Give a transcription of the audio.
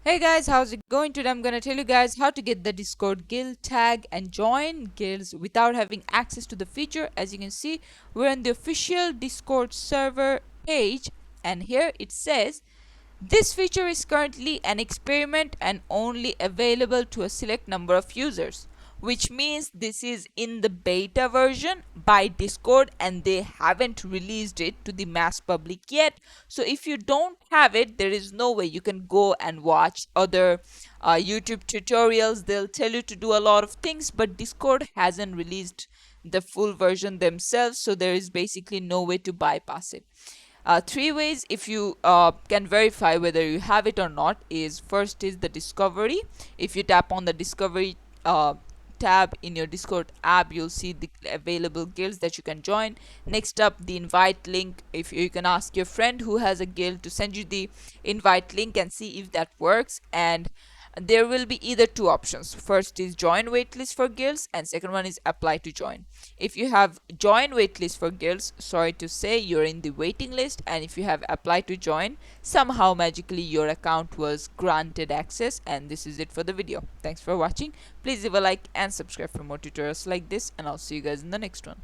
Hey guys, how's it going today? I'm gonna tell you guys how to get the Discord guild tag and join guilds without having access to the feature. As you can see, we're on the official Discord server page, and here it says this feature is currently an experiment and only available to a select number of users, which means this is in the beta version by Discord and they haven't released it to the mass public yet. So if you don't have it, there is no way you can go and watch other YouTube tutorials. They'll tell you to do a lot of things, but Discord hasn't released the full version themselves, so there is basically no way to bypass it. Three ways if you can verify whether you have it or not is: first is the discovery. If you tap on the discovery tab in your Discord app, you'll see the available guilds that you can join. Next up, the invite link. If you can ask your friend who has a guild to send you the invite link and see if that works. And there will be either two options: first is join waitlist for guilds, and second one is apply to join. If you have join waitlist for guilds, sorry to say you're in the waiting list, and if you have apply to join, somehow magically your account was granted access. And this is it for the video. Thanks for watching. Please leave a like and subscribe for more tutorials like this, and I'll see you guys in the next one.